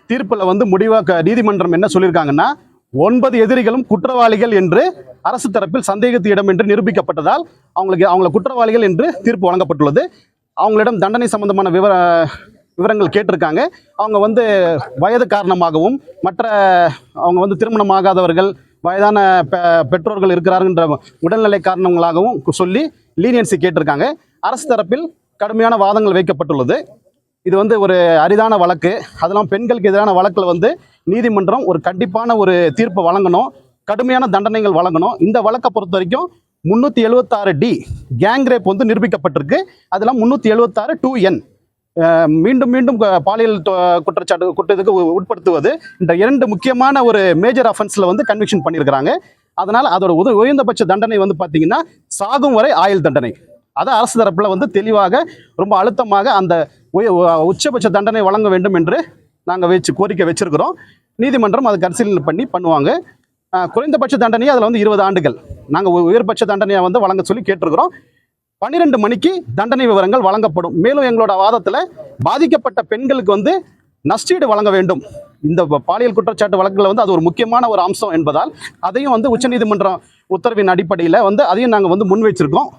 தீர்ப்பில் வந்து முடிவாக நீதிமன்றம் என்ன சொல்லியிருக்காங்கன்னா 9 எதிரிகளும் குற்றவாளிகள் என்று அரசு தரப்பில் சந்தேகத்து இடம் என்று நிரூபிக்கப்பட்டதால் அவங்கள குற்றவாளிகள் என்று தீர்ப்பு வழங்கப்பட்டுள்ளது. அவங்களிடம் தண்டனை சம்பந்தமான விவரங்கள் கேட்டிருக்காங்க. அவங்க வந்து வயது காரணமாகவும் அவங்க வந்து திருமணமாகாதவர்கள், வயதான பெற்றோர்கள் இருக்கிறார்கின்ற உடல்நிலை காரணங்களாகவும் சொல்லி லீனியன்சி கேட்டிருக்காங்க. அரசு தரப்பில் கடுமையான வாதங்கள் வைக்கப்பட்டுள்ளது. இது வந்து ஒரு அரிதான வழக்கு. அதெல்லாம் பெண்களுக்கு எதிரான வழக்கில் வந்து நீதிமன்றம் ஒரு கண்டிப்பான ஒரு தீர்ப்பை வழங்கணும், கடுமையான தண்டனைகள் வழங்கணும். இந்த வழக்கை பொறுத்த வரைக்கும் 376D கேங் ரேப் வந்து நிரூபிக்கப்பட்டிருக்கு. அதெல்லாம் 376 2N மீண்டும் மீண்டும் பாலியல் குற்றத்துக்கு உட்படுத்துவது இந்த 2 முக்கியமான ஒரு மேஜர் அஃபென்ஸில் வந்து கன்விக்ஷன் பண்ணியிருக்கிறாங்க. அதனால் அதோட உயர்ந்தபட்ச தண்டனை வந்து பார்த்தீங்கன்னா சாகும் வரை ஆயுள் தண்டனை. அதை அரசு தரப்பில் வந்து தெளிவாக ரொம்ப அழுத்தமாக அந்த உச்சபட்ச தண்டனை வழங்க வேண்டும் என்று நாங்கள் கோரிக்கை வச்சிருக்கிறோம். நீதிமன்றம் அதை பரிசீலனை பண்ணுவாங்க. குறைந்தபட்ச தண்டனையை அதில் வந்து 20 ஆண்டுகள் நாங்கள் உயர்பட்ச தண்டனையை வந்து வழங்க சொல்லி கேட்டிருக்கிறோம். 12 மணிக்கு தண்டனை விவரங்கள் வழங்கப்படும். மேலும் எங்களோட வாதத்தில் பாதிக்கப்பட்ட பெண்களுக்கு வந்து நஷ்டீடு வழங்க வேண்டும். இந்த பாலியல் குற்றச்சாட்டு வழக்குல வந்து அது ஒரு முக்கியமான ஒரு அம்சம் என்பதால் அதையும் வந்து உச்சநீதிமன்றம் உத்தரவின் அடிப்படையில் வந்து அதையும் நாங்கள் வந்து முன் வச்சிருக்கோம்.